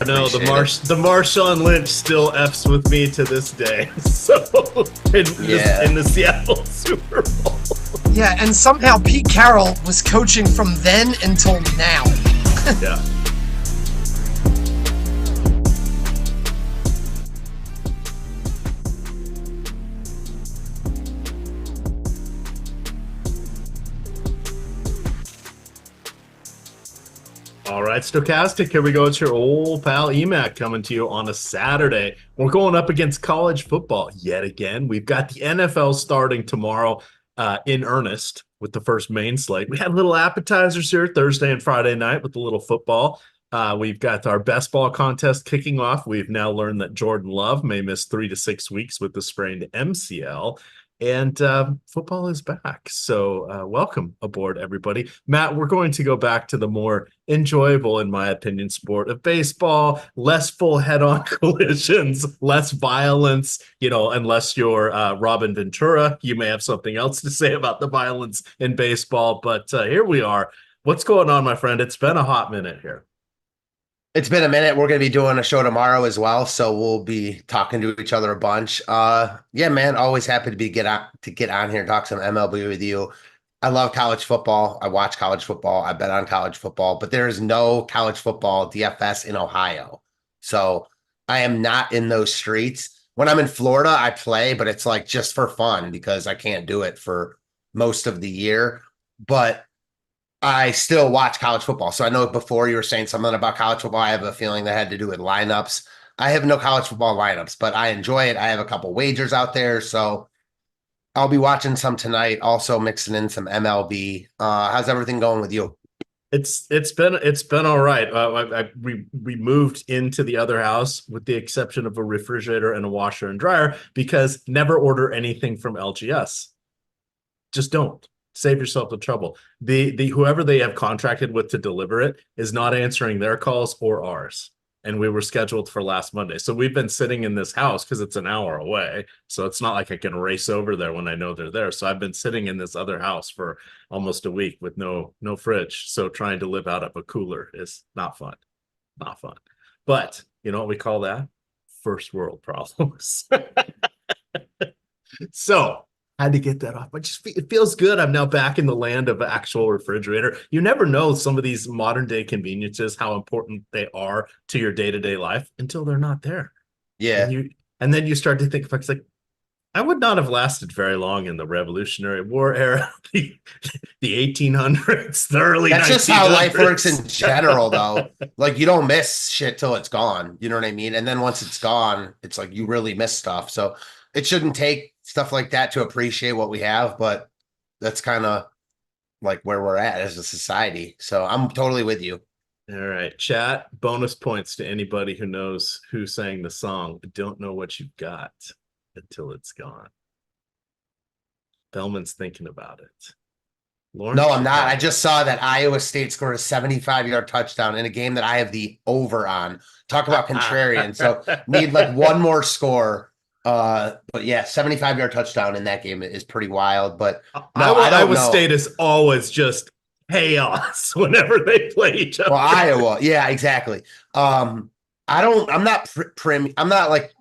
No, the Marshawn Lynch still F's with me to this day. So in the Seattle Super Bowl. Yeah, and somehow Pete Carroll was coaching from then until now. Yeah. All right, Stochastic, here we go. It's your old pal EMac coming to you on a Saturday. We're going up against college football yet again. We've got the NFL starting tomorrow in earnest with the first main slate. We had little appetizers here Thursday and Friday night with the little football. We've got our best ball contest kicking off. We've now learned that Jordan Love may miss 3 to 6 weeks with the sprained MCL. And football is back. So welcome aboard, everybody. Matt, we're going to go back to the more enjoyable, in my opinion, sport of baseball. Less full head-on collisions, less violence. You know, unless you're Robin Ventura, you may have something else to say about the violence in baseball. But here we are. What's going on, my friend? It's been a hot minute here. It's been a minute. We're going to be doing a show tomorrow as well, so we'll be talking to each other a bunch. Yeah, man, always happy to get on here and talk some MLB with you. I love college football. I watch college football. I bet on college football, but there is no college football DFS in Ohio. So I am not in those streets. When I'm in Florida, I play, but it's like just for fun because I can't do it for most of the year. But I still watch college football. So I know before you were saying something about college football, I have a feeling that had to do with lineups. I have no college football lineups, but I enjoy it. I have a couple wagers out there. So I'll be watching some tonight, also mixing in some MLB. How's everything going with you? It's been all right. We moved into the other house with the exception of a refrigerator and a washer and dryer because never order anything from LGS. Just don't. Save yourself the trouble. The whoever they have contracted with to deliver it is not answering their calls or ours. And we were scheduled for last Monday. So we've been sitting in this house because it's an hour away. So it's not like I can race over there when I know they're there. So I've been sitting in this other house for almost a week with no fridge. So trying to live out of a cooler is not fun. Not fun. But you know what we call that? First world problems. So had to get that off, but it feels good. I'm now back in the land of actual refrigerator. You never know some of these modern day conveniences, how important they are to your day-to-day life until they're not there. Yeah. And then you start to think, it's like, I would not have lasted very long in the Revolutionary War era, the 1800s, the early 1900s. That's just how life works in general, though. Like, you don't miss shit till it's gone. You know what I mean? And then once it's gone, it's like you really miss stuff. So it shouldn't take stuff like that to appreciate what we have, but that's kind of like where we're at as a society. So I'm totally with you. All right, chat, bonus points to anybody who knows who sang the song. Don't know what you've got until it's gone. Belman's thinking about it. Lawrence, no, I'm not. I just saw that Iowa State scored a 75-yard touchdown in a game that I have the over on. Talk about contrarian. So need like one more score. But yeah, 75-yard touchdown in that game is pretty wild. But no, Iowa State is always just chaos whenever they play each other. Well, Iowa, yeah, exactly. I'm not like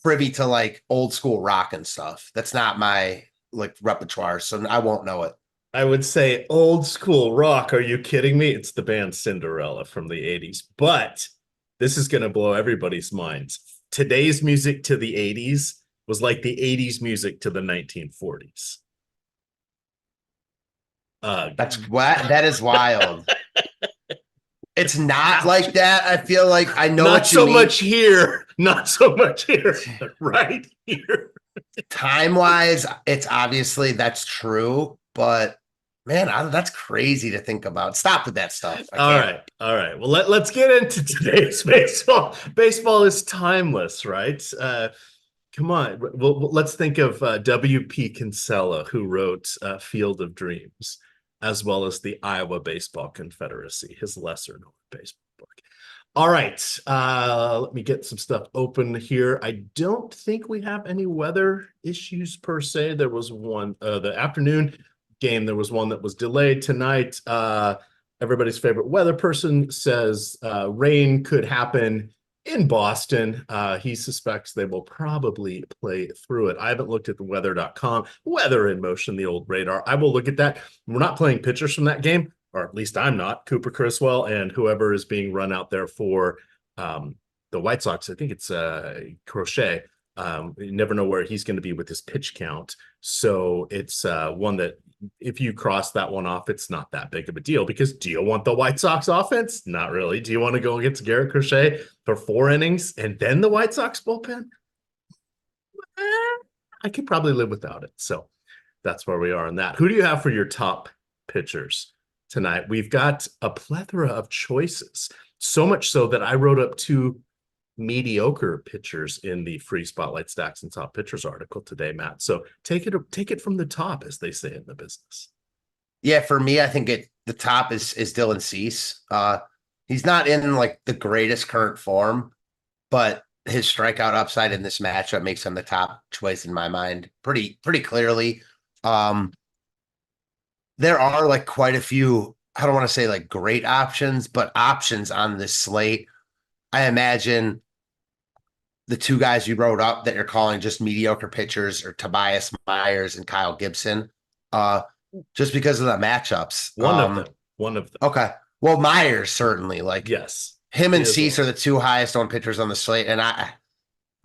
privy to like old school rock and stuff. That's not my like repertoire, so I won't know it. I would say old school rock. Are you kidding me? It's the band Cinderella from the 80s. But this is going to blow everybody's minds. Today's music to the 80s was like the 80s music to the 1940s. That is wild. It's not like that. I feel like I know not what you so mean. Not so much here, right here. Time-wise, it's obviously that's true, but man, that's crazy to think about. Stop with that stuff. All right. Well, let's get into today's baseball. Baseball is timeless, right? Come on. Well, let's think of W.P. Kinsella, who wrote Field of Dreams, as well as the Iowa Baseball Confederacy, his lesser-known baseball book. All right. Let me get some stuff open here. I don't think we have any weather issues per se. There was one, the afternoon game, there was one that was delayed tonight. Everybody's favorite weather person says rain could happen in Boston. He suspects they will probably play through it. I haven't looked at the weather.com, weather in motion, the old radar. I will look at that. We're not playing pitchers from that game, or at least I'm not. Cooper Criswell and whoever is being run out there for the White Sox. I think it's Crochet. You never know where he's going to be with his pitch count. So it's one that if you cross that one off, it's not that big of a deal, because do you want the White Sox offense? Not really. Do you want to go against Garrett Crochet for 4 innings and then the White Sox bullpen? I could probably live without it. So that's where we are on that. Who do you have for your top pitchers tonight? We've got a plethora of choices, so much so that I wrote up 2 mediocre pitchers in the free Spotlight Stacks and Top Pitchers article today, Matt. So take it from the top, as they say in the business. Yeah, for me, I think the top is Dylan Cease. He's not in like the greatest current form, but his strikeout upside in this matchup makes him the top choice in my mind pretty clearly. There are like quite a few, I don't want to say like great options, but options on this slate. I imagine the 2 guys you wrote up that you're calling just mediocre pitchers are Tobias Myers and Kyle Gibson, just because of the matchups. One of them. Okay. Well, Myers certainly, like, yes, him and Cease are the 2 highest owned pitchers on the slate, and I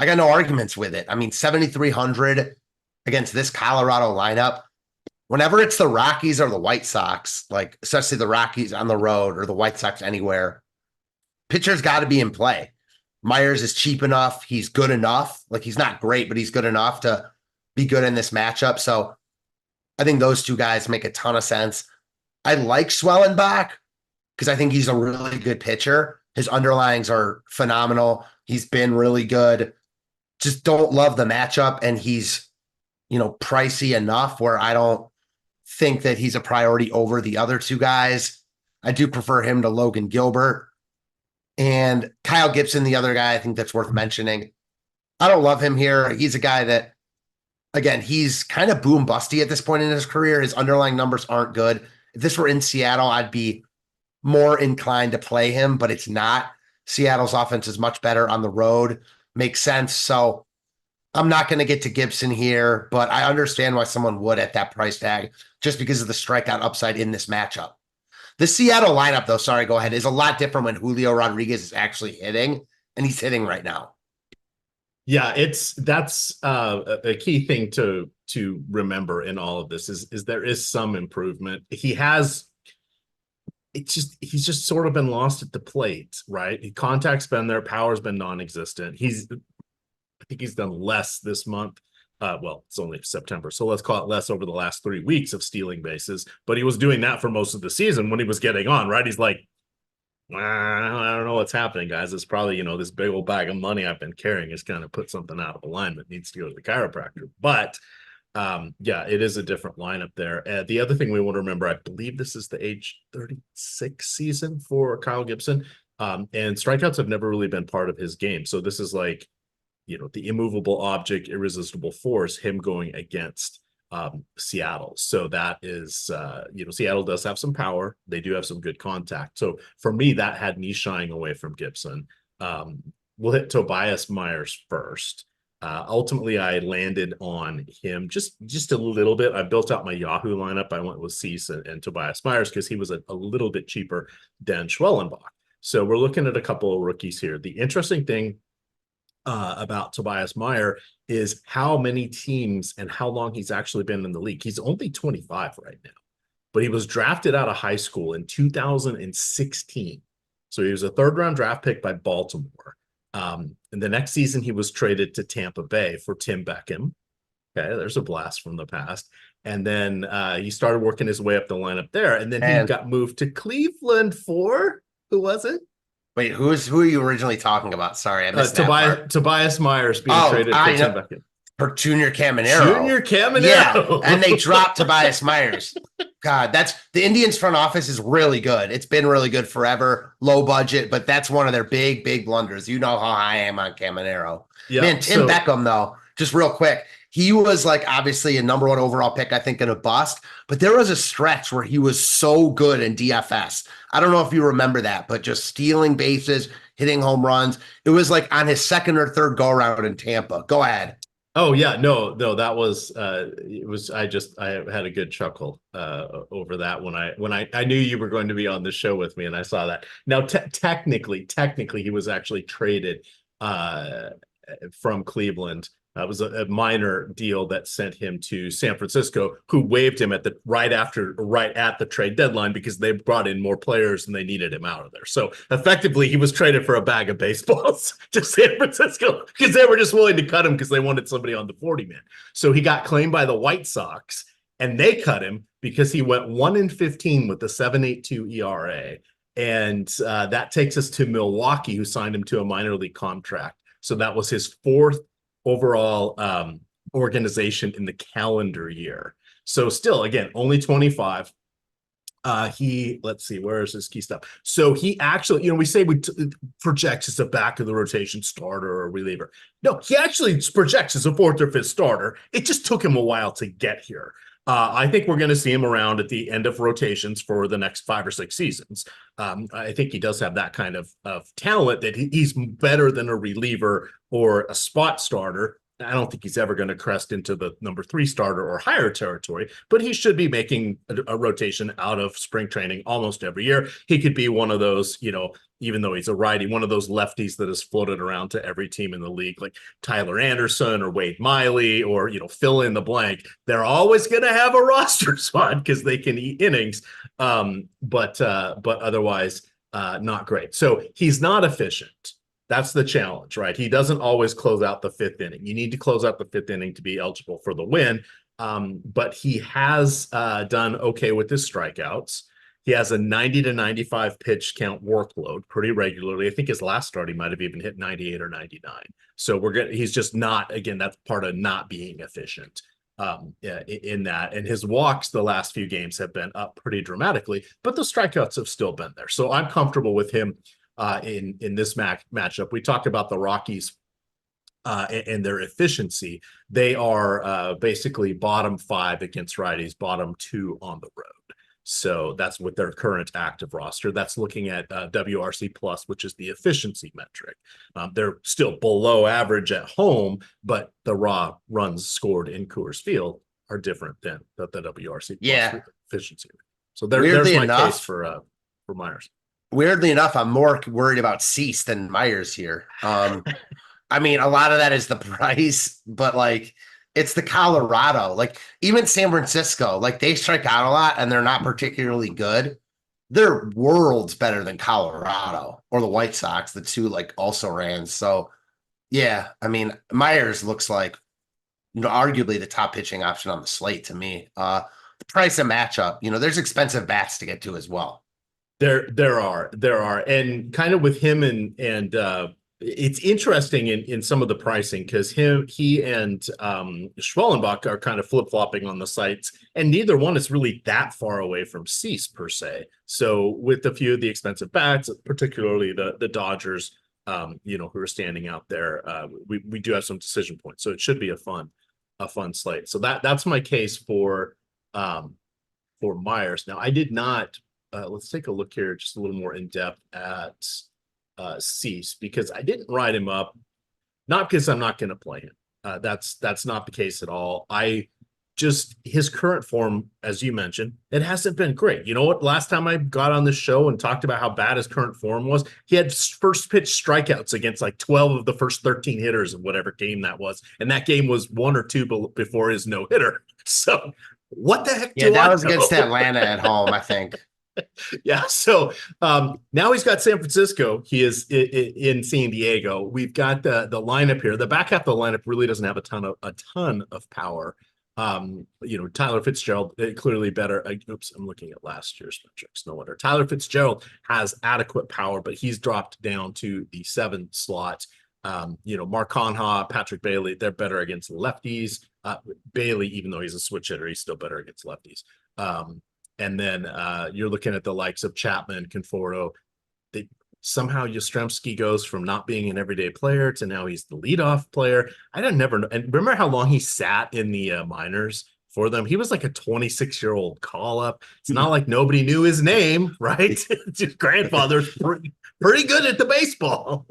got no arguments with it. I mean, 7,300 against this Colorado lineup. Whenever it's the Rockies or the White Sox, like especially the Rockies on the road or the White Sox anywhere, pitcher's got to be in play. Myers is cheap enough. He's good enough. Like, he's not great, but he's good enough to be good in this matchup. So I think those 2 guys make a ton of sense. I like Schwellenbach because I think he's a really good pitcher. His underlyings are phenomenal. He's been really good. Just don't love the matchup. And he's, pricey enough where I don't think that he's a priority over the other 2 guys. I do prefer him to Logan Gilbert. And Kyle Gibson, the other guy, I think that's worth mentioning. I don't love him here. He's a guy that, again, he's kind of boom busty at this point in his career. His underlying numbers aren't good. If this were in Seattle, I'd be more inclined to play him, but it's not. Seattle's offense is much better on the road. Makes sense. So I'm not going to get to Gibson here, but I understand why someone would at that price tag, just because of the strikeout upside in this matchup. The Seattle lineup, though, sorry, go ahead, is a lot different when Julio Rodriguez is actually hitting, and he's hitting right now. Yeah, that's a key thing to remember in all of this is there is some improvement. He's just sort of been lost at the plate, right? Contact's been there, power's been non-existent. I think he's done less this month. Well, it's only September, so let's call it less over the last 3 weeks of stealing bases. But he was doing that for most of the season when he was getting on, right? He's like, I don't know what's happening, guys. It's probably, this big old bag of money I've been carrying has kind of put something out of alignment, needs to go to the chiropractor. But yeah, it is a different lineup there. The other thing we want to remember, I believe this is the age 36 season for Kyle Gibson. And strikeouts have never really been part of his game. So this is like, the immovable object, irresistible force, him going against Seattle. So that is, Seattle does have some power. They do have some good contact. So for me, that had me shying away from Gibson. We'll hit Tobias Myers first. Ultimately, I landed on him just a little bit. I built out my Yahoo lineup. I went with Cease and Tobias Myers because he was a little bit cheaper than Schwellenbach. So we're looking at a couple of rookies here. The interesting thing about Tobias Meyer is how many teams and how long he's actually been in the league. He's only 25 right now, but he was drafted out of high school in 2016. So he was a 3rd-round draft pick by Baltimore. And the next season, he was traded to Tampa Bay for Tim Beckham. Okay, there's a blast from the past. And then he started working his way up the lineup there. And then he got moved to Cleveland for, who was it? Wait, who are you originally talking about? Sorry, I missed that part. Tobias Myers being traded for Tim Beckham. For Junior Caminero. Yeah, and they dropped Tobias Myers. God, that's the Indians front office is really good. It's been really good forever, low budget, but that's one of their big blunders. You know how high I am on Caminero. Yeah, man, Tim Beckham, though, just real quick, he was like obviously a number one overall pick, I think, in a bust, but there was a stretch where he was so good in DFS. I don't know if you remember that, but just stealing bases, hitting home runs. It was like on his second or third go around in Tampa. Go ahead. Oh yeah, no, that was it was I had a good chuckle over that when I knew you were going to be on the show with me and I saw that. Now technically he was actually traded from Cleveland. It was a minor deal that sent him to San Francisco, who waived him right at the trade deadline because they brought in more players and they needed him out of there. So effectively, he was traded for a bag of baseballs to San Francisco because they were just willing to cut him because they wanted somebody on the 40-man. So he got claimed by the White Sox, and they cut him because he went 1-15 with the 7.82 ERA. And that takes us to Milwaukee, who signed him to a minor league contract. So that was his fourth overall organization in the calendar year. So still, again, only 25. Let's see, where is his key stuff? So he actually, we say we projects as a back of the rotation starter or reliever. No, he actually projects as a fourth or fifth starter. It just took him a while to get here. I think we're going to see him around at the end of rotations for the next 5 or 6 seasons. I think he does have that kind of talent that he's better than a reliever or a spot starter. I don't think he's ever going to crest into the number 3 starter or higher territory, but he should be making a rotation out of spring training almost every year. He could be one of those, even though he's a righty, one of those lefties that is floated around to every team in the league, like Tyler Anderson or Wade Miley or, fill in the blank. They're always going to have a roster spot because they can eat innings, but otherwise not great. So he's not efficient. That's the challenge, right? He doesn't always close out the 5th inning. You need to close out the 5th inning to be eligible for the win. But he has done okay with his strikeouts. He has a 90 to 95 pitch count workload pretty regularly. I think his last start, he might have even hit 98 or 99. So he's just not, again, that's part of not being efficient in that. And his walks the last few games have been up pretty dramatically, but the strikeouts have still been there. So I'm comfortable with him in this matchup. We talked about the Rockies and their efficiency. They are basically bottom 5 against righties, bottom 2 on the road. So that's with their current active roster. That's looking at WRC plus, which is the efficiency metric. They're still below average at home, but the raw runs scored in Coors Field are different than the WRC plus efficiency. So there's my case for Myers. Weirdly enough, I'm more worried about Cease than Myers here. I mean, a lot of that is the price, but it's the Colorado. Even San Francisco, they strike out a lot and they're not particularly good. They're worlds better than Colorado or the White Sox, the two also ran. So yeah, I mean, Myers looks like arguably the top pitching option on the slate to me. The price and matchup, there's expensive bats to get to as well. There are, and kind of with him and it's interesting in some of the pricing because he and Schwellenbach are kind of flip-flopping on the sites, and neither one is really that far away from Cease per se. So with a few of the expensive bats, particularly the Dodgers, who are standing out there, we do have some decision points. So it should be a fun slate. So that's my case for Myers. Now I did not. Let's take a look here just a little more in depth at Cease, because I didn't write him up, not because I'm not going to play him. That's not the case at all. His current form, as you mentioned, it hasn't been great. You know what? Last time I got on this show and talked about how bad his current form was, he had first pitch strikeouts against 12 of the first 13 hitters of whatever game that was. And that game was 1 or 2 before his no hitter. So what the heck? Yeah, that was against Atlanta at home, I think. Yeah. So now he's got San Francisco. He is in San Diego. We've got the lineup here. The back half of the lineup really doesn't have a ton of power. Tyler Fitzgerald clearly better. I'm looking at last year's metrics. No wonder. Tyler Fitzgerald has adequate power, but he's dropped down to the 7 slot. Mark Conha, Patrick Bailey, they're better against lefties. Bailey, even though he's a switch hitter, he's still better against lefties. And then you're looking at the likes of Chapman, Conforto. somehow Yastrzemski goes from not being an everyday player to now he's the leadoff player. I didn't never know. And remember how long he sat in the minors for them? He was like a 26-year-old call-up. It's not like nobody knew his name, right? His grandfather's pretty good at the baseball.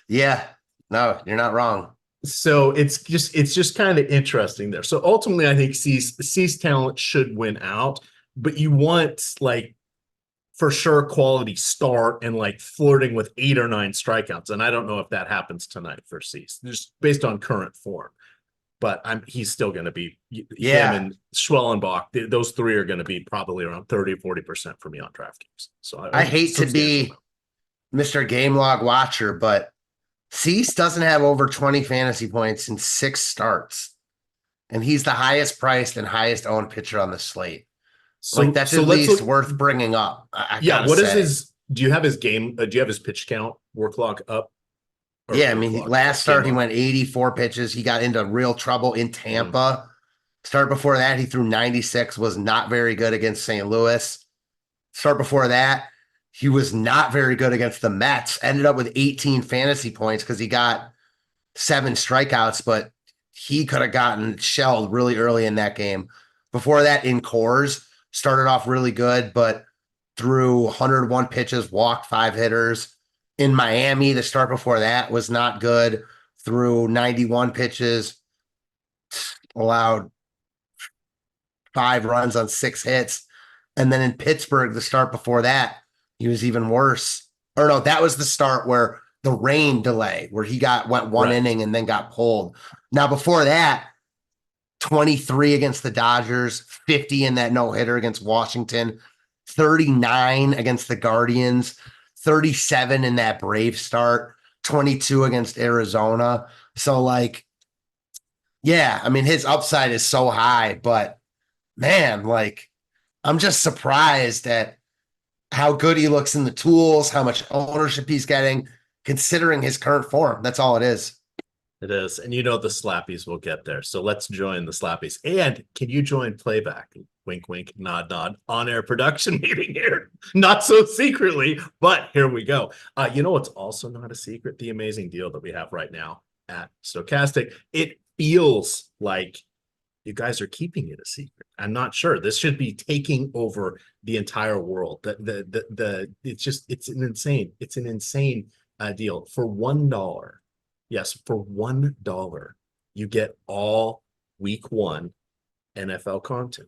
Yeah, no, you're not wrong. So it's just kind of interesting there. So ultimately, I think C's talent should win out, but you want like for sure quality start and like flirting with 8 or 9 strikeouts. And I don't know if that happens tonight for Cease, just based on current form. But he's still going to be him and Schwellenbach. Those 3 are going to be probably around 30 or 40% for me on DraftKings. So I hate to be Mr. Game Log Watcher, but Cease doesn't have over 20 fantasy points in 6 starts. And he's the highest priced and highest owned pitcher on the slate. So like that's at least worth bringing up. What is his? Do you have his game? Do you have his pitch count work log up? Yeah, I mean, last start he went 84 pitches. He got into real trouble in Tampa. Start before that, he threw 96. Was not very good against St. Louis. Start before that, he was not very good against the Mets. Ended up with 18 fantasy points because he got 7 strikeouts, but he could have gotten shelled really early in that game. Before that, in Coors. Started off really good, but threw 101 pitches, walked 5 hitters. In Miami, the start before that was not good. Threw 91 pitches, allowed 5 runs on 6 hits. And then in Pittsburgh, the start before that, he was even worse. Or no, that was the start where the rain delay, where he went 1 inning and then got pulled. Now, before that, 23 against the Dodgers, 50 in that no-hitter against Washington, 39 against the Guardians, 37 in that Brave start, 22 against Arizona. So, like, yeah, I mean, his upside is so high, but man, like, I'm just surprised at how good he looks in the tools, how much ownership he's getting, considering his current form. That's all it is. It is. And you know the slappies will get there. So let's join the slappies. And can you join playback? Wink, wink, nod, nod. On-air production meeting here. Not so secretly, but here we go. You know what's also not a secret? The amazing deal that we have right now at Stokastic. It feels like you guys are keeping it a secret. I'm not sure. This should be taking over the entire world. It's an insane deal. For $1. Yes, for $1, you get all week 1 NFL content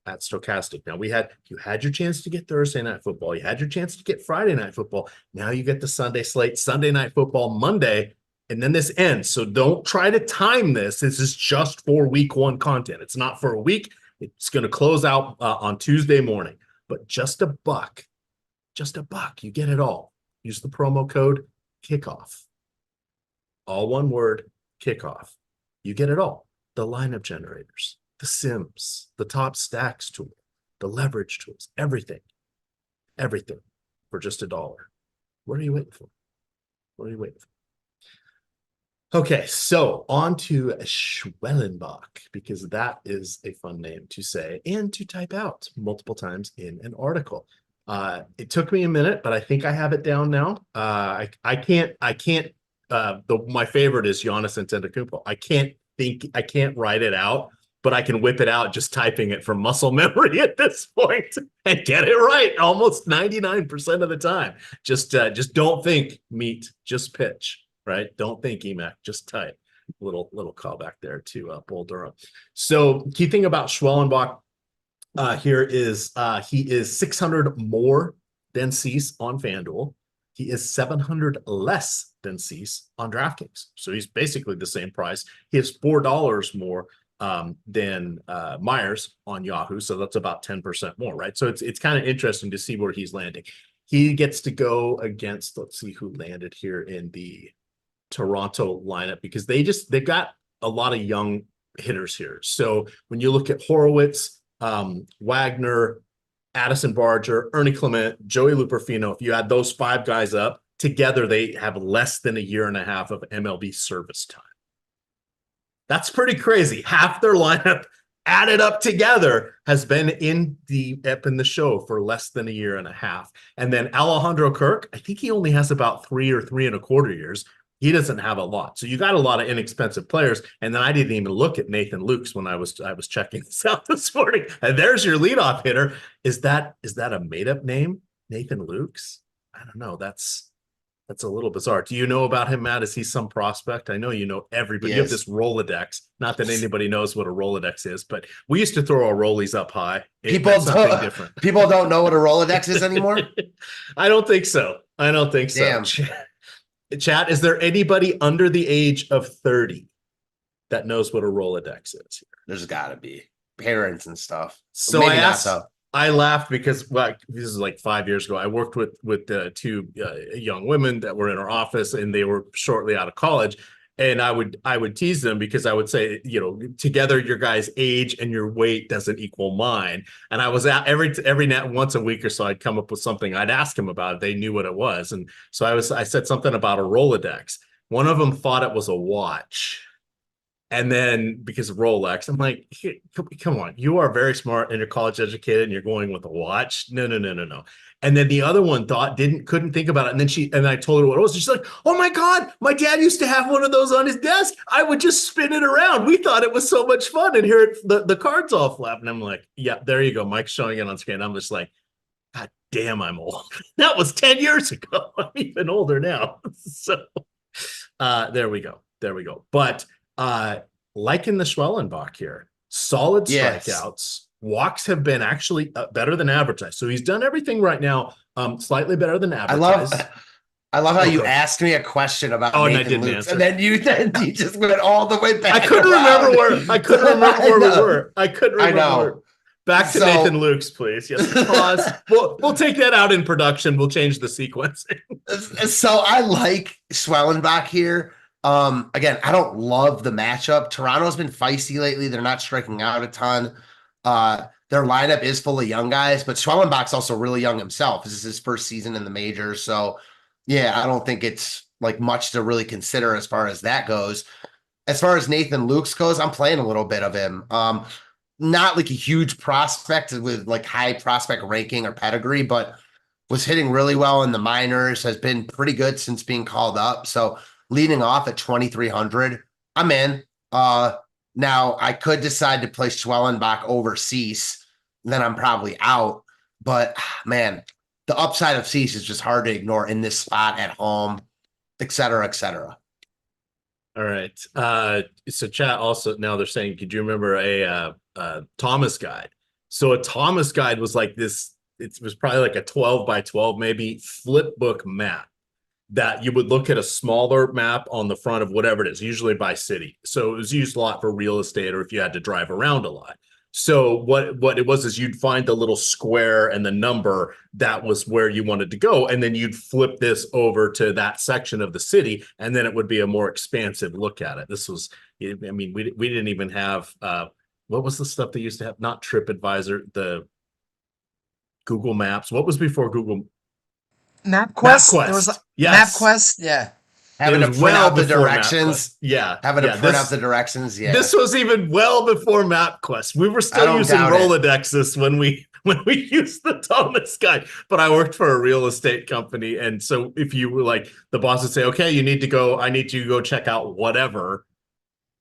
at Stokastic. Now you had your chance to get Thursday night football. You had your chance to get Friday night football. Now you get the Sunday slate, Sunday night football, Monday, and then this ends. So don't try to time this. This is just for week 1 content. It's not for a week. It's going to close out on Tuesday morning, but just a buck, you get it all. Use the promo code KICKOFF. All one word, kickoff. You get it all. The lineup generators, the sims, the top stacks tool, the leverage tools, everything for just $1. What are you waiting for? Okay, so on to Schwellenbach, because that is a fun name to say and to type out multiple times in an article. It took me a minute, but I think I have it down now. I can't my favorite is Giannis Antetokounmpo. I can't write it out, but I can whip it out just typing it from muscle memory at this point and get it right almost 99% of the time. Just don't think meet, just pitch, right? Don't think EMac, just type. Little callback there to Bull Durham. So key thing about Schwellenbach here is he is 600 more than Cease on FanDuel. He is 700 less than Cease on DraftKings. So he's basically the same price. He has $4 more than Myers on Yahoo. So that's about 10% more, right? So it's kind of interesting to see where he's landing. He gets to go against, let's see who landed here in the Toronto lineup, because they've got a lot of young hitters here. So when you look at Horowitz, Wagner, Addison Barger, Ernie Clement, Joey Luperfino, if you add those 5 guys up together, they have less than a year and a half of MLB service time. That's pretty crazy. Half their lineup added up together has been up in the show for less than a year and a half. And then Alejandro Kirk, I think he only has about 3 or 3.25 years. He doesn't have a lot. So you got a lot of inexpensive players. And then I didn't even look at Nathan Lukes when I was checking this out this morning. And there's your leadoff hitter. Is that a made-up name? Nathan Lukes? I don't know. That's a little bizarre. Do you know about him, Matt? Is he some prospect? I know you know everybody. Yes. You have this Rolodex. Not that anybody knows what a Rolodex is, but we used to throw our rollies up high. People don't know what a Rolodex is anymore? I don't think so. Damn. Chat, is there anybody under the age of 30 that knows what a Rolodex is here? There's got to be parents and stuff. So maybe I asked, not so. I laughed because this is like 5 years ago. I worked with two young women that were in our office, and they were shortly out of college. And I would tease them because I would say, together your guys' age and your weight doesn't equal mine. And I was at once a week or so, I'd come up with something. I'd ask them about it. They knew what it was, and so I said something about a Rolodex. One of them thought it was a watch. And then because of Rolex, I'm like, come on, you are very smart and you're college educated and you're going with a watch. No. And then the other one couldn't think about it. And then I told her what it was. And she's like, oh my God, my dad used to have one of those on his desk. I would just spin it around. We thought it was so much fun. And here the cards all flap. And I'm like, yeah, there you go. Mike's showing it on screen. I'm just like, God damn, I'm old. That was 10 years ago. I'm even older now. So there we go. But like in the Schwellenbach here, solid strikeouts. Walks have been actually better than advertised. So he's done everything right now slightly better than advertised. I love how you asked me a question about Nathan Lukes, and then you just went all the way back. I couldn't remember where we were. I couldn't remember. Back to Nathan Lukes, please. Yes, pause. We'll take that out in production. We'll change the sequencing. So I like Schwellenbach here. Again, I don't love the matchup. Toronto's been feisty lately. They're not striking out a ton. Their lineup is full of young guys, but Schwellenbach's also really young himself. This is his first season in the majors. So yeah, I don't think it's like much to really consider as far as that goes. As far as Nathan Lukes goes, I'm playing a little bit of him. Not like a huge prospect with like high prospect ranking or pedigree, but was hitting really well in the minors, has been pretty good since being called up. So leading off at 2,300, I'm in. Now, I could decide to play Schwellenbach over Cease, then I'm probably out. But, man, the upside of Cease is just hard to ignore in this spot at home, et cetera, et cetera. All right. So chat also, now they're saying, could you remember a Thomas guide? So a Thomas guide was like this, it was probably like a 12 by 12, maybe flip book map, that you would look at a smaller map on the front of whatever it is, usually by city. So it was used a lot for real estate or if you had to drive around a lot. So what it was is you'd find the little square and the number that was where you wanted to go. And then you'd flip this over to that section of the city. And then it would be a more expansive look at it. This was, I mean, we didn't even have, what was the stuff they used to have? Not TripAdvisor, the Google Maps. What was before Google? MapQuest. There was yes. MapQuest. Yeah. Having to print out the directions. Yeah. Having to print out the directions. Yeah. This was even well before MapQuest. We were still using Rolodexes when we used the Thomas guide. But I worked for a real estate company. And so if you were like, the boss would say, okay, I need you to go check out whatever.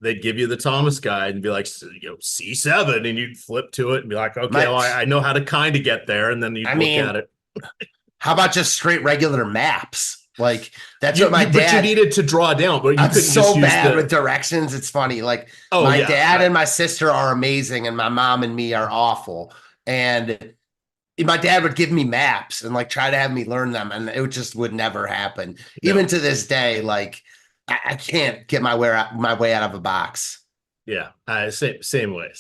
They'd give you the Thomas guide and be like, C7, and you'd flip to it and be like, okay, I know how to kind of get there. And then you'd look at it. How about just straight regular maps? Like that's what my dad. But you needed to draw down. But you I'm so bad with directions. It's funny. Like my dad and my sister are amazing, and my mom and me are awful. And my dad would give me maps and like try to have me learn them, and it just would never happen. No. Even to this day, like I can't get my way out of a box. Yeah, same way.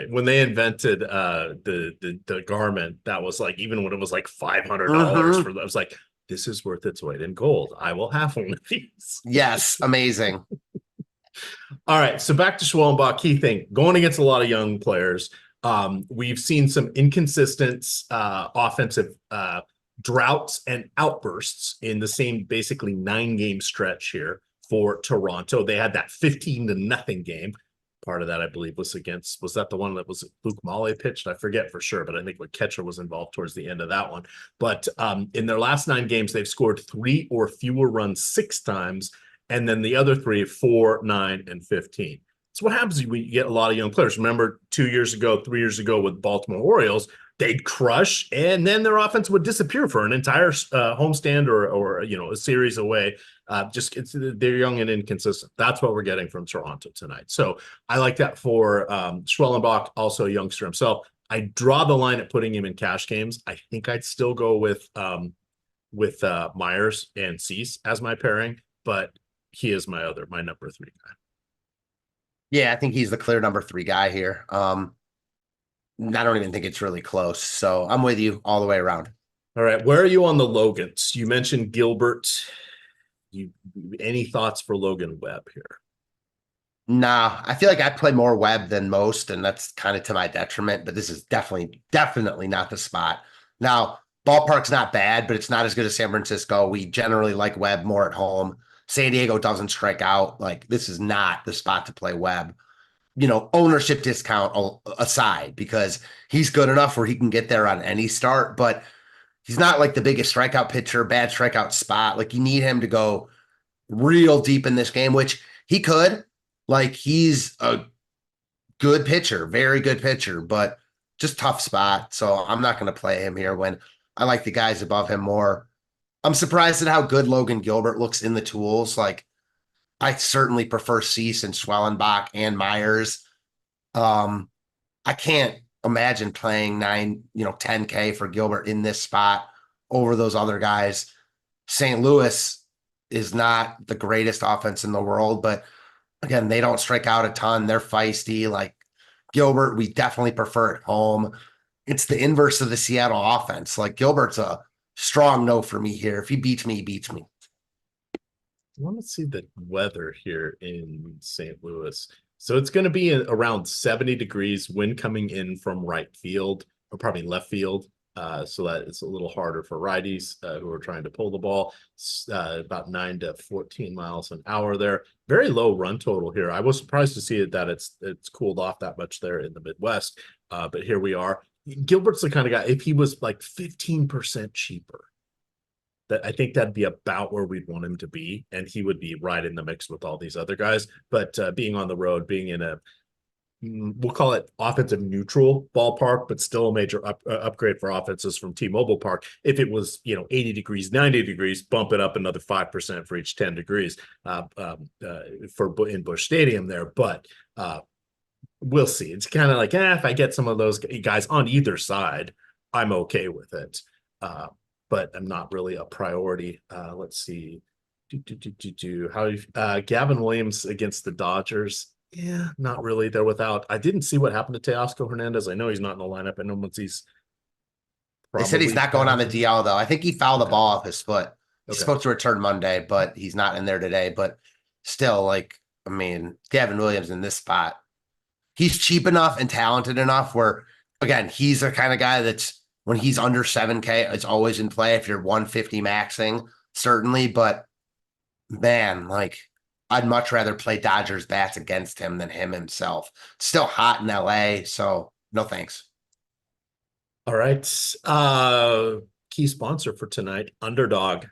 When they invented the garment, that was like, even when it was like $500 for that, I was like, this is worth its weight in gold. I will have one of these. Yes, amazing. All right, so back to Schwellenbach. Key thing, going against a lot of young players. We've seen some inconsistent offensive droughts and outbursts in the same basically 9-game stretch here for Toronto. They had that 15-0 game. part of that, I believe, was that the one that was Luke Mahle pitched? I forget for sure, but I think what catcher was involved towards the end of that one. But in their last 9 games, they've scored 3 or fewer runs 6 times, and then the other 3, 4, 9, and 15. So what happens when you get a lot of young players? Remember 2 years ago, 3 years ago with Baltimore Orioles, they'd crush, and then their offense would disappear for an entire homestand or a series away. They're young and inconsistent. That's what we're getting from Toronto tonight. So I like that for Schwellenbach, also a youngster himself. I draw the line at putting him in cash games. I think I'd still go with Myers and Cease as my pairing, but he is my number 3 guy. Yeah, I think he's the clear number 3 guy here. I don't even think it's really close. So I'm with you all the way around. All right. Where are you on the Logans? You mentioned Gilbert. Any thoughts for Logan Webb here? Nah, I feel like I play more Webb than most, and that's kind of to my detriment, but this is definitely not the spot. Now, ballpark's not bad, but it's not as good as San Francisco. We generally like Webb more at home. San Diego doesn't strike out. Like, this is not the spot to play Webb. Ownership discount aside, because he's good enough where he can get there on any start, but he's not like the biggest strikeout pitcher, bad strikeout spot. Like, you need him to go real deep in this game, which he could. Like, he's a good pitcher, very good pitcher, but just tough spot. So I'm not going to play him here when I like the guys above him more. I'm surprised at how good Logan Gilbert looks in the tools. Like, I certainly prefer Cease and Schwellenbach and Myers. I can't imagine playing 10K for Gilbert in this spot over those other guys. St. Louis is not the greatest offense in the world, but again, they don't strike out a ton. They're feisty. Like, Gilbert, we definitely prefer at home. It's the inverse of the Seattle offense. Like, Gilbert's a strong no for me here. If he beats me, he beats me. I want to see the weather here in St. Louis. So it's going to be around 70 degrees, wind coming in from right field, or probably left field. So that it's a little harder for righties who are trying to pull the ball. About 9 to 14 miles an hour there. Very low run total here. I was surprised to see that it's cooled off that much there in the Midwest. But here we are. Gilbert's the kind of guy, if he was like 15% cheaper, that I think that'd be about where we'd want him to be, and he would be right in the mix with all these other guys. But being on the road, being in we'll call it offensive neutral ballpark, but still a major upgrade for offenses from T-Mobile Park. If it was 80 degrees, 90 degrees, bump it up another 5% for each 10 degrees in Busch Stadium there. But we'll see. It's kind of like if I get some of those guys on either side, I'm okay with it. But I'm not really a priority. Let's see. Gavin Williams against the Dodgers. Yeah, not really. They're without. I didn't see what happened to Teoscar Hernandez. I know he's not in the lineup. I know he's. They said he's not going on the DL, though. I think he fouled the ball off his foot. He's Okay. supposed to return Monday, but he's not in there today. But still, Gavin Williams in this spot, he's cheap enough and talented enough where, again, he's the kind of guy that's, when he's under 7K, it's always in play. If you're 150 maxing, certainly. But man, I'd much rather play Dodgers bats against him than him himself. Still hot in LA, so no thanks. All right. Key sponsor for tonight, Underdog.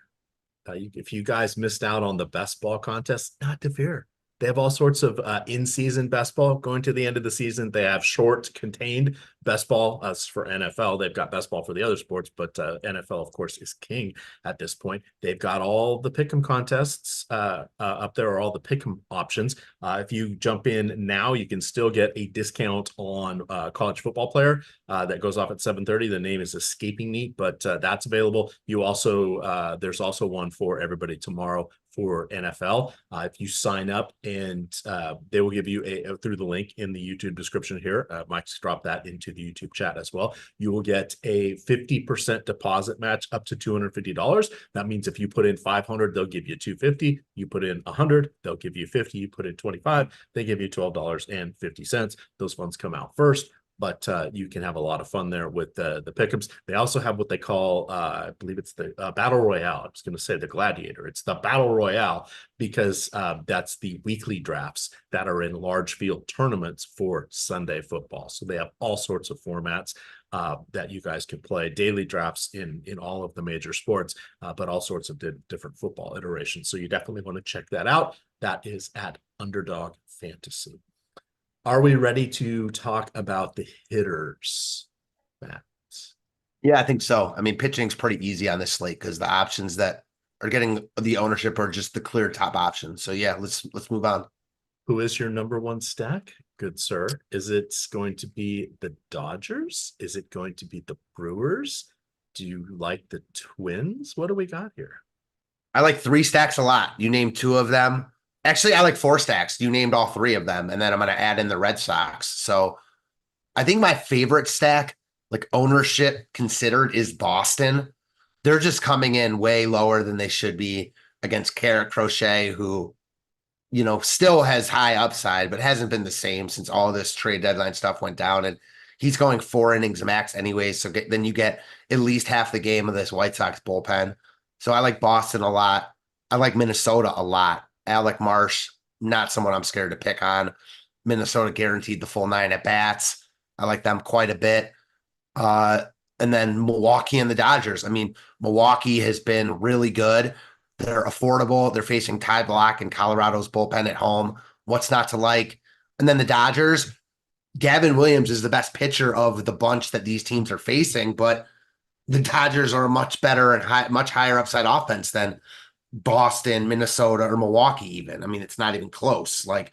If you guys missed out on the best ball contest, not to fear. They have all sorts of in-season best ball going to the end of the season. They have short, contained best ball for NFL. They've got best ball for the other sports, but NFL, of course, is king at this point. They've got all the pick'em contests up there, or all the pick'em options. If you jump in now, you can still get a discount on college football player that goes off at 7:30. The name is escaping me, but that's available. You also there's also one for everybody tomorrow for NFL. If you sign up, and they will give you through the link in the YouTube description here. Mike's dropped that into the YouTube chat as well. You will get a 50% deposit match up to $250. That means if you put in 500, they'll give you $250. You put in 100, they'll give you 50. You put in 25, they give you $12.50. Those funds come out first. but you can have a lot of fun there with the pickups. They also have what they call, I believe it's the Battle Royale. I was going to say the Gladiator. It's the Battle Royale because that's the weekly drafts that are in large field tournaments for Sunday football. So they have all sorts of formats that you guys can play, daily drafts in all of the major sports, but all sorts of different football iterations. So you definitely want to check that out. That is at Underdog Fantasy. Are we ready to talk about the hitters, Matt? Yeah, I think so. I mean, pitching's pretty easy on this slate because the options that are getting the ownership are just the clear top options. So yeah, let's move on. Who is your number one stack, good sir? Is it going to be the Dodgers? Is it going to be the Brewers? Do you like the Twins? What do we got here? I like 3 stacks a lot. You named 2 of them. Actually, I like 4 stacks. You named all 3 of them, and then I'm going to add in the Red Sox. So I think my favorite stack, like ownership considered, is Boston. They're just coming in way lower than they should be against Carrot Crochet, who, still has high upside, but hasn't been the same since all this trade deadline stuff went down. And he's going 4 innings max anyways. So then you get at least half the game of this White Sox bullpen. So I like Boston a lot. I like Minnesota a lot. Alec Marsh, not someone I'm scared to pick on. Minnesota guaranteed the full 9 at bats. I like them quite a bit. And then Milwaukee and the Dodgers. I mean, Milwaukee has been really good. They're affordable. They're facing Ty Block and Colorado's bullpen at home. What's not to like? And then the Dodgers, Gavin Williams is the best pitcher of the bunch that these teams are facing, but the Dodgers are a much better and much higher upside offense than Boston, Minnesota, or Milwaukee even. I mean, it's not even close. Like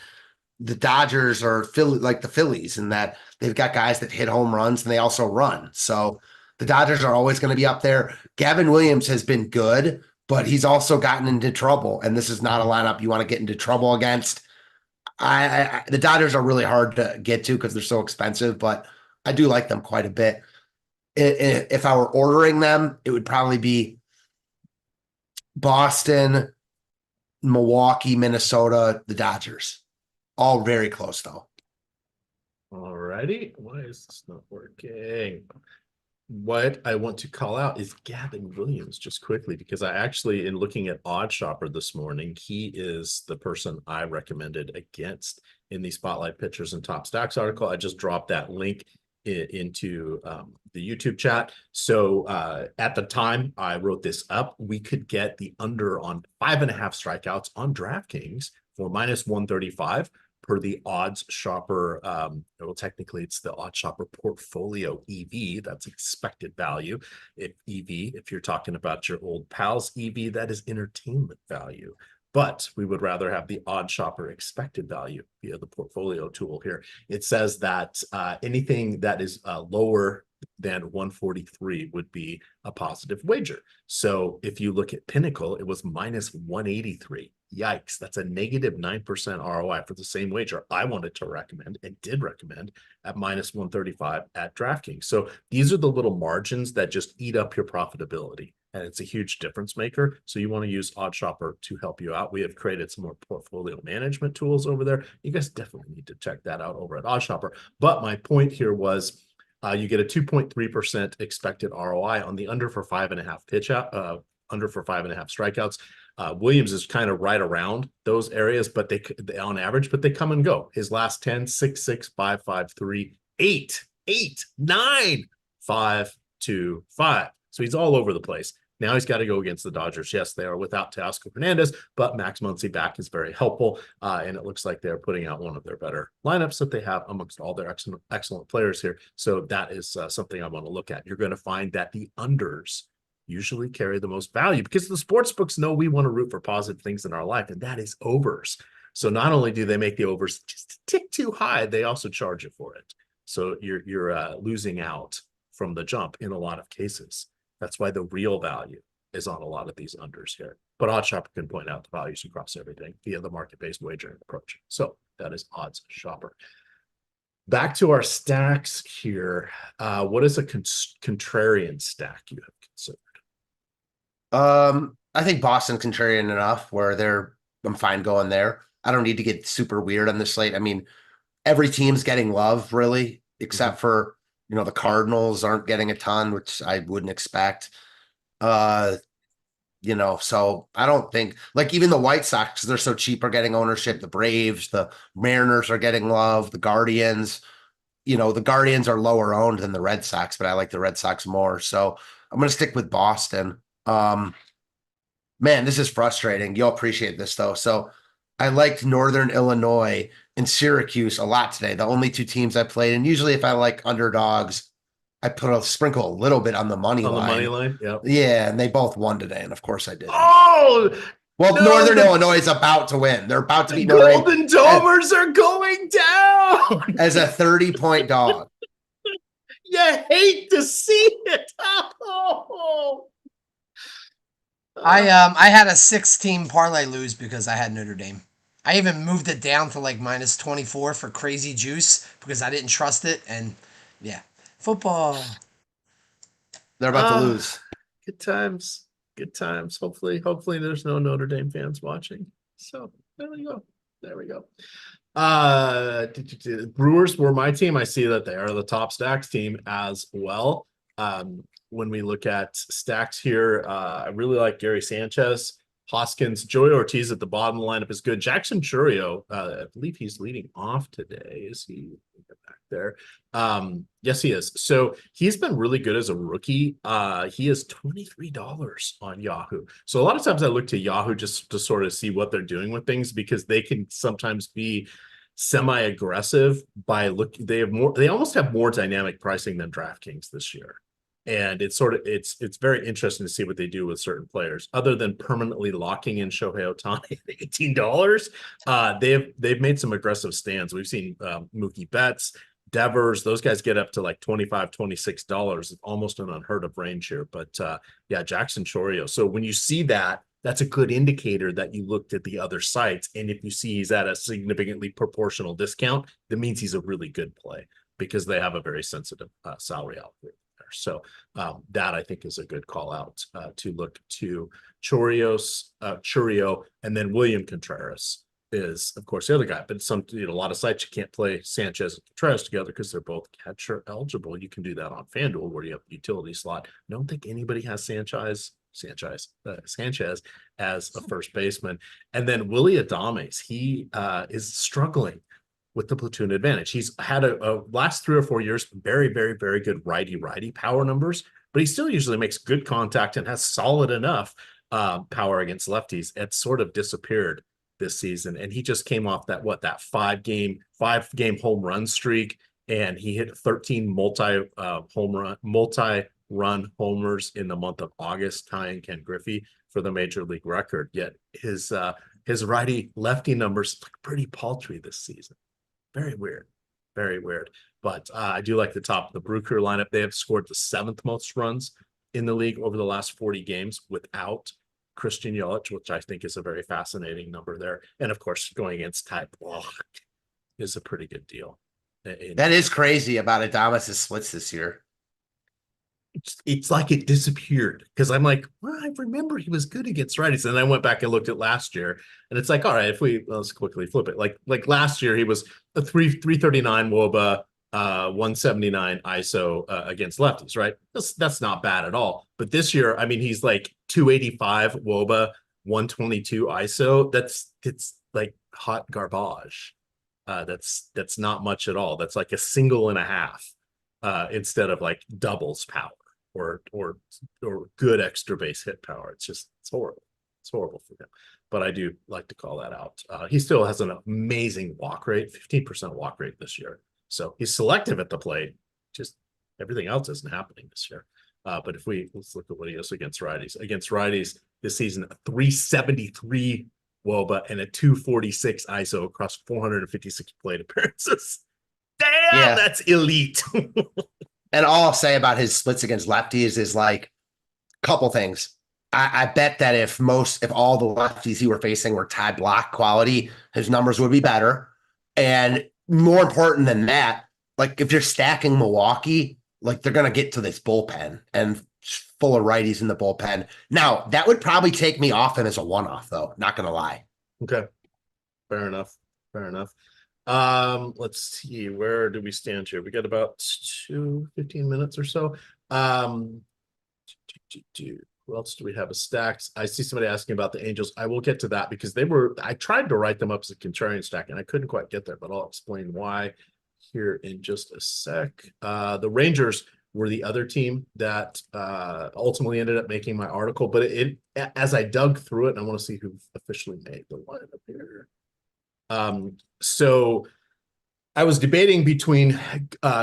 the Dodgers are like the Phillies in that they've got guys that hit home runs and they also run. So the Dodgers are always going to be up there. Gavin Williams has been good, but he's also gotten into trouble. And this is not a lineup you want to get into trouble against. The Dodgers are really hard to get to because they're so expensive, but I do like them quite a bit. If I were ordering them, it would probably be Boston, Milwaukee, Minnesota, the Dodgers. All very close, though. All righty. Why is this not working? What I want to call out is Gavin Williams just quickly, because I actually, in looking at Odd Shopper this morning, he is the person I recommended against in the Spotlight Pitchers and Top Stacks article. I just dropped that link into the YouTube chat. So at the time I wrote this up, we could get the under on 5.5 strikeouts on DraftKings for -135 per the Odds Shopper. Well, technically it's the Odds Shopper portfolio EV. That's expected value. If EV, if you're talking about your old pals EV, that is entertainment value. But we would rather have the Odd Shopper expected value via the portfolio tool here. It says that anything that is lower than 143 would be a positive wager. So if you look at Pinnacle, it was -183. Yikes, that's a -9% ROI for the same wager I wanted to recommend and did recommend at -135 at DraftKings. So these are the little margins that just eat up your profitability. And it's a huge difference maker. So you want to use Odd Shopper to help you out. We have created some more portfolio management tools over there. You guys definitely need to check that out over at Odd Shopper. But my point here was you get a 2.3% expected ROI on the under for 5.5 pitch out, under for 5.5 strikeouts. Williams is kind of right around those areas, but they on average, but they come and go. His last 10, 6, 6, 5, 5, 3, 8, 8, 9, 5, 2, 5. So he's all over the place. Now he's got to go against the Dodgers. Yes, they are without Teoscar Hernandez, but Max Muncy back is very helpful. And it looks like they're putting out one of their better lineups that they have amongst all their excellent players here. So that is something I want to look at. You're going to find that the unders usually carry the most value because the sports books know we want to root for positive things in our life, and that is overs. So not only do they make the overs just a tick too high, they also charge you for it. So you're losing out from the jump in a lot of cases. That's why the real value is on a lot of these unders here. But Odds Shopper can point out the values across everything via the market-based wagering approach. So that is Odds Shopper. Back to our stacks here. What is a contrarian stack you have considered? I think Boston contrarian enough where I'm fine going there. I don't need to get super weird on this slate. I mean, every team's getting love, really. except for, the Cardinals aren't getting a ton, which I wouldn't expect. So I don't think, like, even the White Sox, they're so cheap, are getting ownership. The Braves, the Mariners are getting love. The Guardians, the Guardians are lower owned than the Red Sox, but I like the Red Sox more. So I'm going to stick with Boston. Man, this is frustrating. You'll appreciate this, though. So I liked Northern Illinois and Syracuse a lot today. The only two teams I played. And usually if I like underdogs, I sprinkle a little bit on the money line. On the money line? Yep. Yeah, and they both won today, and of course I did. Oh! Well, no, Northern Illinois is about to win. They're about to be Golden Domers are going down as a 30-point dog. You hate to see it. Oh. I had a 6-team parlay lose because I had Notre Dame. I even moved it down to like -24 for crazy juice because I didn't trust it. And yeah, football. They're about to lose. Good times. Good times. Hopefully there's no Notre Dame fans watching. So there we go. Brewers were my team. I see that they are the top stacks team as well. When we look at stacks here, I really like Gary Sanchez, Hoskins, Joey Ortiz at the bottom. The lineup is good. Jackson Churio, I believe he's leading off today. Is he back there? Yes, he is. So he's been really good as a rookie. He is $23 on Yahoo. So a lot of times I look to Yahoo just to sort of see what they're doing with things, because they can sometimes be semi-aggressive by they almost have more dynamic pricing than DraftKings this year. And it's very interesting to see what they do with certain players, other than permanently locking in Shohei Ohtani at $18. They've made some aggressive stands. We've seen Mookie Betts, Devers, those guys get up to like $25, $26. Almost an unheard of range here. But Jackson Chorio. So when you see that, that's a good indicator that you looked at the other sites. And if you see he's at a significantly proportional discount, that means he's a really good play, because they have a very sensitive salary allocation. So that I think is a good call out to look to Churio, and then William Contreras is, of course, the other guy. But a lot of sites you can't play Sanchez and Contreras together because they're both catcher eligible. You can do that on FanDuel where you have the utility slot. I don't think anybody has Sanchez as a first baseman. And then Willie Adames, he is struggling with the platoon advantage. He's had a last 3 or 4 years, very, very, very good righty power numbers, but he still usually makes good contact and has solid enough power against lefties. It's sort of disappeared this season. And he just came off that 5-game home run streak. And he hit 13 multi-run homers in the month of August, tying Ken Griffey for the major league record. Yet his righty lefty numbers look pretty paltry this season. Very weird. But I do like the top of the Brew Crew lineup. They have scored the 7th most runs in the league over the last 40 games without Christian Yelich, which I think is a very fascinating number there. And of course, going against Ty Blach is a pretty good deal. That is crazy about Adames' splits this year. It's like it disappeared, because I'm like, well, I remember he was good against righties. And I went back and looked at last year, and it's like, all right, let's quickly flip it. Like last year, he was a 339 WOBA, 179 ISO against lefties, right? That's not bad at all. But this year, I mean, he's like 285 WOBA, 122 ISO. It's like hot garbage. That's not much at all. That's like a single and a half instead of like doubles power. Or good extra base hit power. It's horrible. It's horrible for him. But I do like to call that out. He still has an amazing walk rate, 15% walk rate this year. So he's selective at the plate. Just everything else isn't happening this year. But let's look at what he is against righties. Against righties this season, a 373 WOBA and a 246 ISO across 456 plate appearances. Damn, that's elite. And all I'll say about his splits against lefties is like a couple things. I bet that if all the lefties he were facing were Ty Blach quality, his numbers would be better. And more important than that, like if you're stacking Milwaukee, like they're going to get to this bullpen and full of righties in the bullpen. Now, that would probably take me off him as a one-off, though. Not going to lie. Okay. Fair enough. Let's see, where do we stand here? We got about 15 minutes or so. Who else do we have as stacks? I see somebody asking about the Angels. I will get to that because I tried to write them up as a contrarian stack and I couldn't quite get there, but I'll explain why here in just a sec. The Rangers were the other team that ultimately ended up making my article, but as I dug through it, and I want to see who officially made the lineup here. So I was debating between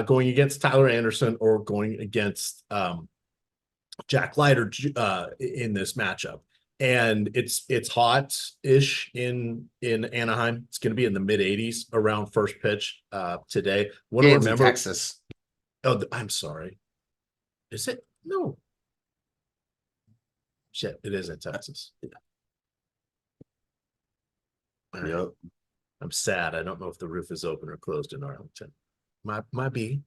going against Tyler Anderson or going against Jack Leiter in this matchup. And it's hot-ish in Anaheim. It's going to be in the mid-80s around first pitch today. What do I remember? Texas. Oh, I'm sorry. Is it? No. Shit, it is in Texas. Yep. I'm sad. I don't know if the roof is open or closed in Arlington. Might be.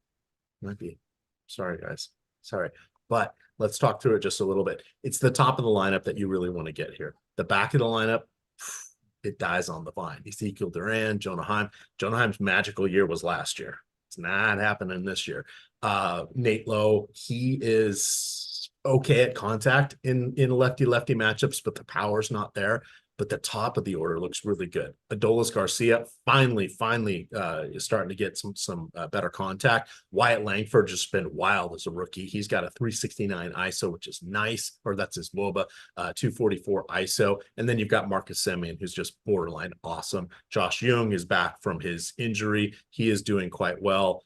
Sorry, guys. Sorry. But let's talk through it just a little bit. It's the top of the lineup that you really want to get here. The back of the lineup, it dies on the vine. Ezekiel Duran, Jonah Heim. Jonah Heim's magical year was last year. It's not happening this year. Nate Lowe, he is okay at contact in lefty-lefty matchups, but the power's not there. But the top of the order looks really good. Adolis Garcia finally is starting to get some better contact. Wyatt Langford just been wild as a rookie. He's got a 369 ISO, which is nice, or that's his WOBA, 244 ISO. And then you've got Marcus Semien, who's just borderline awesome. Josh Jung is back from his injury. He is doing quite well.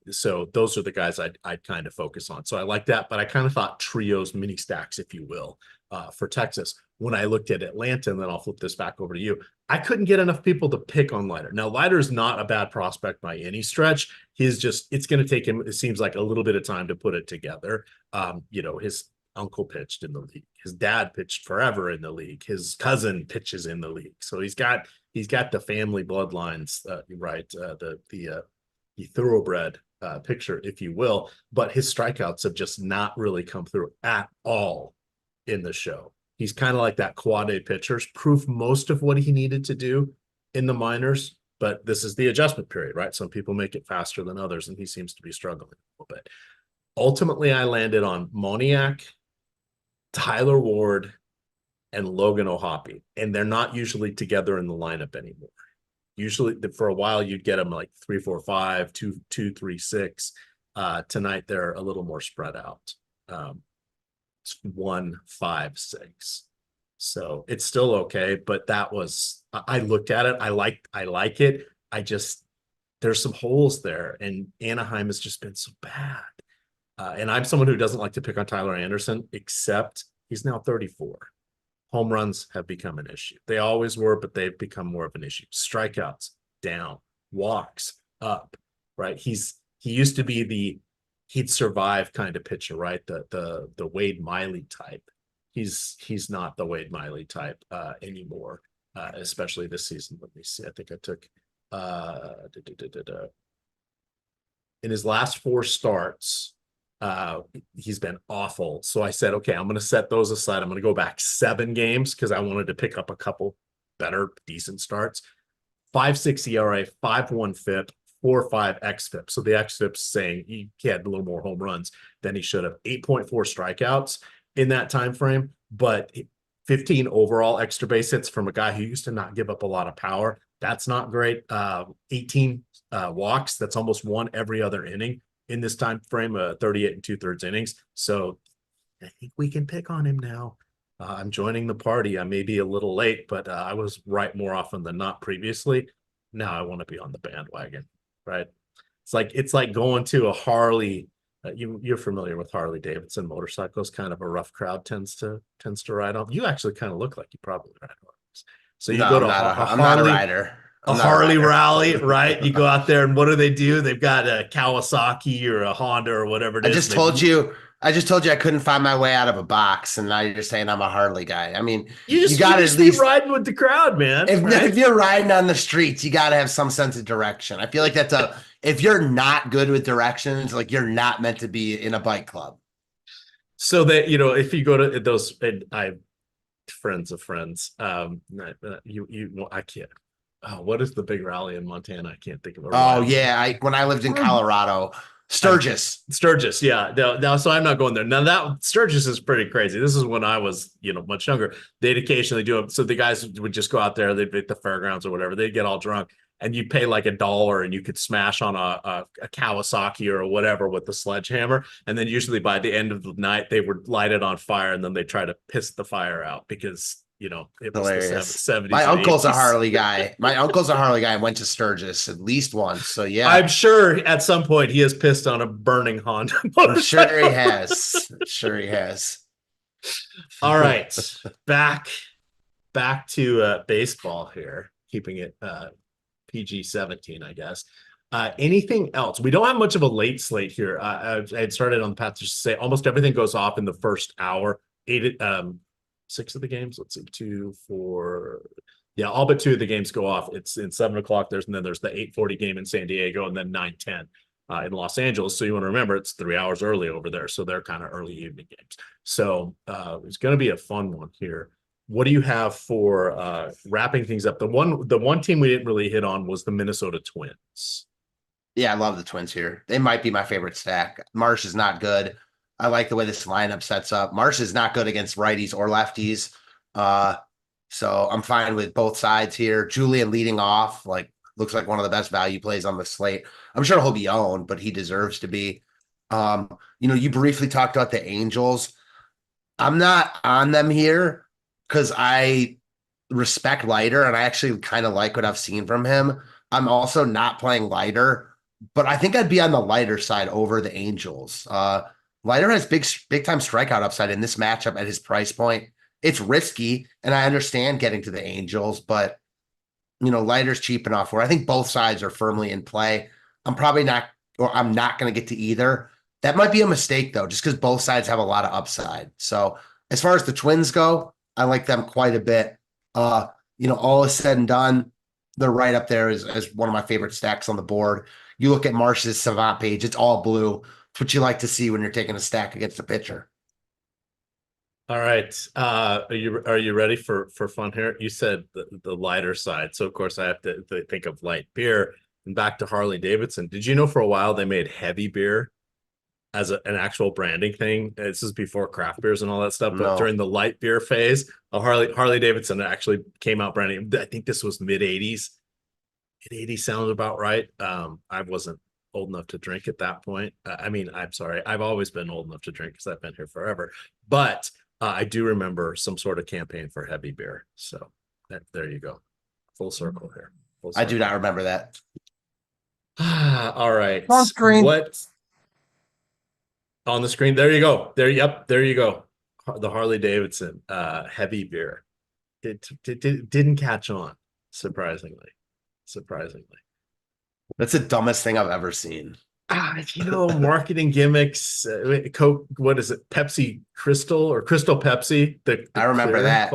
So those are the guys I'd kind of focus on. So I like that, but I kind of thought trios, mini stacks, if you will, for Texas. When I looked at Atlanta, and then I'll flip this back over to you, I couldn't get enough people to pick on Leiter. Now, Leiter is not a bad prospect by any stretch. It's going to take him, it seems like, a little bit of time to put it together. His uncle pitched in the league. His dad pitched forever in the league. His cousin pitches in the league. So he's got the family bloodlines, right? The thoroughbred picture, if you will, but his strikeouts have just not really come through at all in the show. He's kind of like that quad A pitchers, proof most of what he needed to do in the minors, but this is the adjustment period, right? Some people make it faster than others, and he seems to be struggling a little bit. Ultimately, I landed on Moniak, Tyler Ward, and Logan O'Hoppe, and they're not usually together in the lineup anymore. Usually, for a while, you'd get them like 3, 4, 5, 2, 2, 3, 6. Tonight, they're a little more spread out. It's 1, 5, 6. So it's still okay, but I looked at it. I like it. There's some holes there, and Anaheim has just been so bad. And I'm someone who doesn't like to pick on Tyler Anderson, except he's now 34. Home runs have become an issue. They always were, but they've become more of an issue. Strikeouts down, walks up, right? He used to be he'd survive kind of pitcher, right? The Wade Miley type. He's not the Wade Miley type anymore, especially this season. Let me see. I think I took in his last 4 starts, he's been awful. So I said, okay, I'm going to set those aside. I'm going to go back 7 games because I wanted to pick up a couple better, decent starts. 5.6 ERA, 5.1 FIP, 4.5 xFIP. So the xFIP's saying he had a little more home runs than he should have. 8.4 strikeouts in that time frame, but 15 overall extra base hits from a guy who used to not give up a lot of power. That's not great. 18 walks. That's almost 1 every other inning in this time frame, 38 2/3 innings. So I think we can pick on him now. I'm joining the party. I may be a little late, but I was right more often than not previously. Now I want to be on the bandwagon, right? It's like going to a Harley. You're familiar with Harley Davidson motorcycles. Kind of a rough crowd tends to ride on. You actually kind of look like you probably ride Harleys. So you go to I'm not a rider. A Harley rally, right? You go out there and what do? They've got a Kawasaki or a Honda or whatever it is. I just told you I couldn't find my way out of a box, and now you're saying I'm a Harley guy. I mean, you got to at least be riding with the crowd, man. If you're riding on the streets, you got to have some sense of direction. I feel like if you're not good with directions, like you're not meant to be in a bike club. So that, if you go to those, and I friends of friends, I can't. Oh, what is the big rally in Montana? I can't think of it. Oh yeah, when I lived in Colorado, Sturgis. Sturgis, yeah. Now, so I'm not going there. Now that Sturgis is pretty crazy. This is when I was, much younger. They'd occasionally do it. So the guys would just go out there, they'd be at the fairgrounds or whatever. They'd get all drunk, and you'd pay like $1 and you could smash on a Kawasaki or whatever with the sledgehammer. And then usually by the end of the night, they would light it on fire, and then they try to piss the fire out because it was Hilarious. the 70s. My uncle's 80s. a Harley guy. My uncle's a Harley guy and went to Sturgis at least once. So yeah, I'm sure at some point he has pissed on a burning Honda I'm sure he has. Sure he has. All right, back to baseball here, keeping it PG-17, I guess. Anything else? We don't have much of a late slate here. I had started on the path to say almost everything goes off in the first hour. 6 of the games. Let's see, 2, 4. Yeah, all but 2 of the games go off. It's in 7 o'clock. There's the 8:40 game in San Diego, and then 9:10 in Los Angeles. So you want to remember it's 3 hours early over there. So they're kind of early evening games. So it's going to be a fun one here. What do you have for wrapping things up? The one team we didn't really hit on was the Minnesota Twins. Yeah, I love the Twins here. They might be my favorite stack. Marsh is not good. I like the way this lineup sets up. Marsh is not good against righties or lefties. So I'm fine with both sides here. Julian leading off, looks like one of the best value plays on the slate. I'm sure he'll be owned, but he deserves to be. You briefly talked about the Angels. I'm not on them here because I respect Leiter, and I actually kind of like what I've seen from him. I'm also not playing Leiter, but I think I'd be on the Leiter side over the Angels. Leiter has big time strikeout upside in this matchup at his price point. It's risky, and I understand getting to the Angels, but Leiter's cheap enough where I think both sides are firmly in play. I'm not going to get to either. That might be a mistake though, just because both sides have a lot of upside. So as far as the Twins go, I like them quite a bit. All is said and done, they're right up there as one of my favorite stacks on the board. You look at Marsh's Savant page, it's all blue. It's what you like to see when you're taking a stack against a pitcher. All right. Are you ready for fun here? You said the lighter side. So of course I have to think of light beer and back to Harley Davidson. Did you know for a while they made heavy beer as an actual branding thing? This is before craft beers and all that stuff, but during the light beer phase, Harley Davidson actually came out branding. I think this was mid 80s. Mid 80s sounds about right. I wasn't old enough to drink at that point. I'm sorry. I've always been old enough to drink because I've been here forever. But I do remember some sort of campaign for heavy beer. So there you go. Full circle here. I do not remember that. All right. On screen. What? On the screen. There you go. There you go. The Harley Davidson heavy beer. It didn't catch on, surprisingly. That's the dumbest thing I've ever seen. Marketing gimmicks. Coke, what is it? Pepsi Crystal or Crystal Pepsi? I remember that.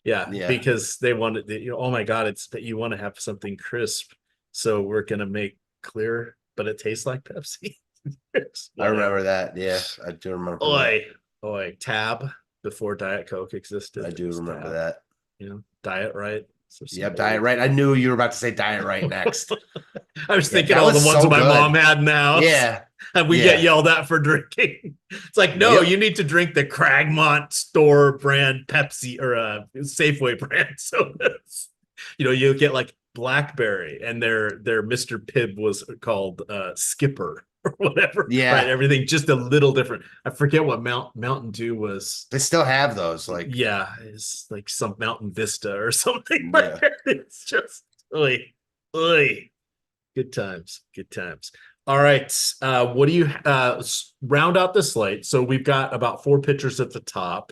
Yeah, because they wanted, oh my God, it's that you want to have something crisp. So we're going to make clear, but it tastes like Pepsi. I remember that. Yeah, I do remember. Oi, Tab before Diet Coke existed. I do remember Tab. that. Diet Right. So yep, Diet Right. I knew you were about to say Diet Right next. I was thinking all the ones my mom had in the house. Yeah. And we get yelled at for drinking. It's like, no, you need to drink the Cragmont store brand Pepsi or Safeway brand sodas. You get like Blackberry, and their Mr. Pibb was called Skipper or whatever. Yeah. Right. Everything just a little different. I forget what Mountain Dew was. They still have those. It's like some Mountain Vista or something like that. It's just good times. All right. What do you round out the slate? So we've got about 4 pitchers at the top.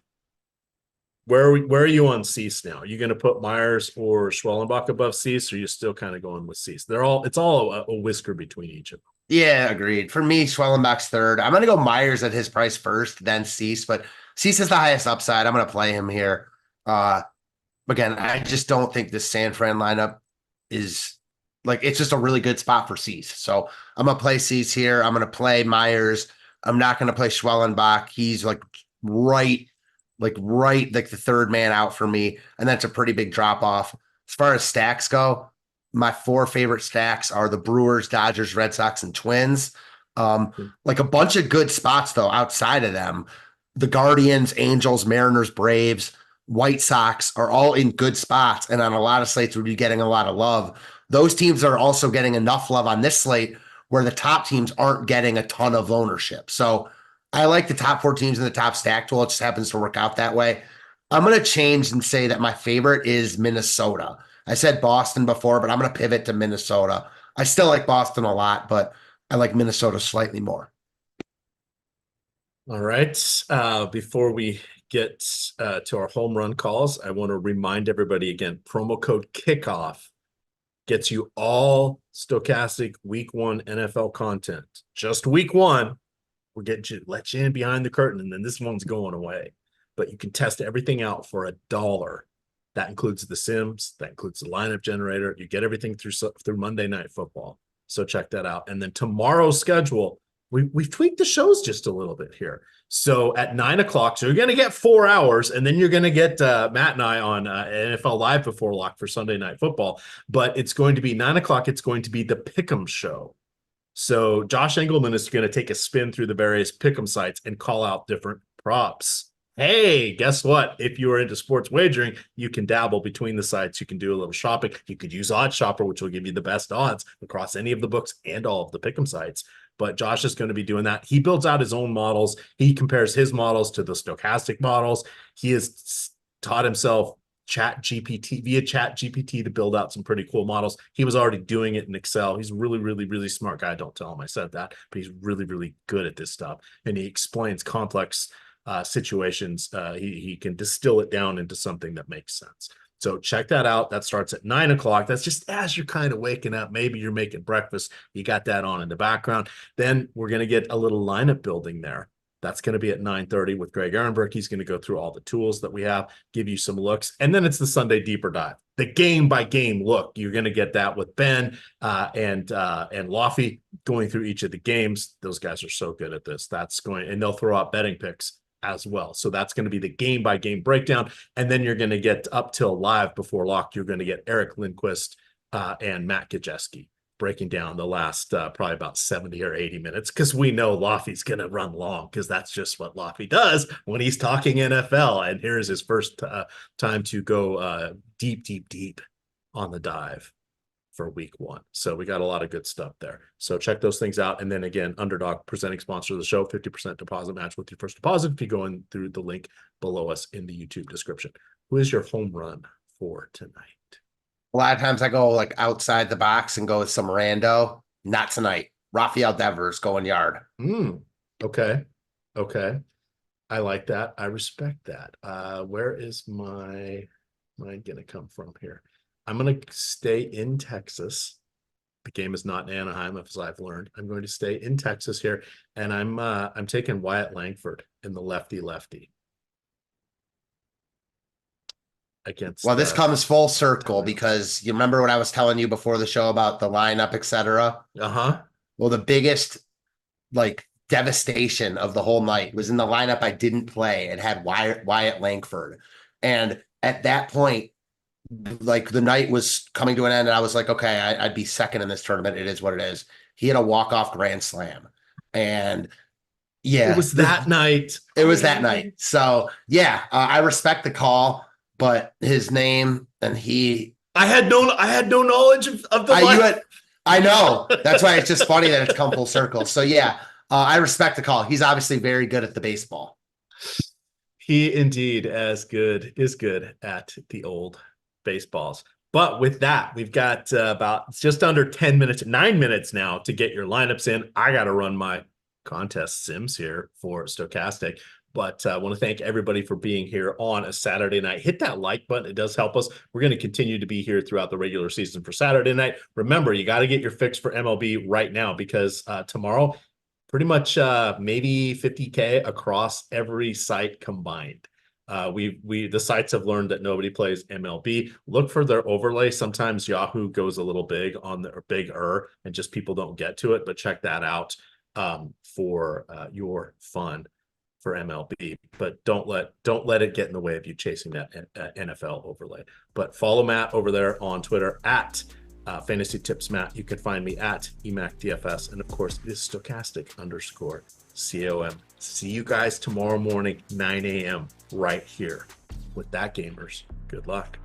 Where are you on Cease now? Are you going to put Myers or Schwellenbach above Cease, or are you still kind of going with Cease? It's all a whisker between each of them. Yeah, agreed. For me, Schwellenbach's third. I'm going to go Myers at his price first, then Cease, but Cease is the highest upside. I'm going to play him here. Again, I just don't think this San Fran lineup is it's just a really good spot for Cease. So I'm going to play Cease here. I'm going to play Myers. I'm not going to play Schwellenbach. He's the third man out for me. And that's a pretty big drop off. As far as stacks go, my 4 favorite stacks are the Brewers, Dodgers, Red Sox, and Twins. Like a bunch of good spots though outside of them. The Guardians, Angels, Mariners, Braves, White Sox are all in good spots, and on a lot of slates would be getting a lot of love. Those teams are also getting enough love on this slate where the top teams aren't getting a ton of ownership. So I like the top 4 teams in the top stack tool. It just happens to work out that way. I'm going to change and say that my favorite is Minnesota. I said Boston before, but I'm going to pivot to Minnesota. I still like Boston a lot, but I like Minnesota slightly more. All right. Before we get to our home run calls, I want to remind everybody again, promo code KICKOFF gets you all stochastic week 1 NFL content. Just week 1. We're getting you, let you in behind the curtain, and then this one's going away. But you can test everything out for $1. That includes the Sims. That includes the lineup generator. You get everything through Monday Night Football. So check that out. And then tomorrow's schedule, we've tweaked the shows just a little bit here. So at 9 o'clock, so you're going to get 4 hours, and then you're going to get Matt and I on NFL Live before lock for Sunday Night Football. But it's going to be 9 o'clock. It's going to be the Pick'em show. So Josh Engelman is going to take a spin through the various Pick'em sites and call out different props. Hey, guess what? If you are into sports wagering, you can dabble between the sites. You can do a little shopping. You could use Odd Shopper, which will give you the best odds across any of the books and all of the Pick'em sites. But Josh is going to be doing that. He builds out his own models. He compares his models to the stochastic models. He has taught himself via chat GPT to build out some pretty cool models. He was already doing it in Excel. He's a really, really, really smart guy. Don't tell him I said that, but he's really, really good at this stuff. And he explains complex situations. He can distill it down into something that makes sense. So check that out. That starts at 9 o'clock. That's just as you're kind of waking up. Maybe you're making breakfast. You got that on in the background. Then we're going to get a little lineup building there. That's going to be at 9:30 with Greg Ehrenberg. He's going to go through all the tools that we have, give you some looks. And then it's the Sunday deeper dive, the game by game look. You're going to get that with Ben and Lofty going through each of the games. Those guys are so good at this. And they'll throw out betting picks as well. So that's going to be the game by game breakdown. And then you're going to get up till live before lock. You're going to get Eric Lindquist and Matt Gajeski breaking down the last probably about 70 or 80 minutes, because we know Lofty's going to run long, because that's just what Lofty does when he's talking NFL. And here's his first time to go deep on the dive for week 1. So we got a lot of good stuff there. So check those things out. And then again, Underdog, presenting sponsor of the show, 50% deposit match with your first deposit if you go in through the link below us in the YouTube description. Who is your home run for tonight? A lot of times I go like outside the box and go with some rando. Not tonight. Rafael Devers going yard. Okay. I like that. I respect that. Where is mine going to come from here? I'm going to stay in Texas. The game is not in Anaheim, as I've learned. I'm going to stay in Texas here, and I'm taking Wyatt Langford in the lefty. Against, this comes full circle because you remember what I was telling you before the show about the lineup, etc. Well, the biggest devastation of the whole night was in the lineup I didn't play. It had Wyatt Langford, and at that point, the night was coming to an end, and I was like, okay, I'd be second in this tournament. It is what it is. He had a walk-off grand slam, and yeah, it was that night. It was that night. So yeah, I respect the call. But his name and I had no knowledge of the I know. That's why it's just funny that it's come full circle. So yeah, I respect the call. He's obviously very good at the baseball. He indeed is good at the old baseballs. But with that, we've got about just under 10 minutes, 9 minutes now to get your lineups in. I got to run my contest sims here for Stochastic. But I want to thank everybody for being here on a Saturday night. Hit that like button. It does help us. We're going to continue to be here throughout the regular season for Saturday night. Remember, you got to get your fix for MLB right now, because tomorrow, pretty much maybe 50K across every site combined. The sites have learned that nobody plays MLB. Look for their overlay. Sometimes Yahoo goes a little big on the bigger, and just people don't get to it. But check that out for your fun for MLB, but don't let it get in the way of you chasing that NFL overlay. But follow Matt over there on Twitter at Fantasy Tips Matt. You can find me at EMac DFS, and of course, it is stochastic_COM. See you guys tomorrow morning, 9 a.m. right here. With that, gamers, good luck.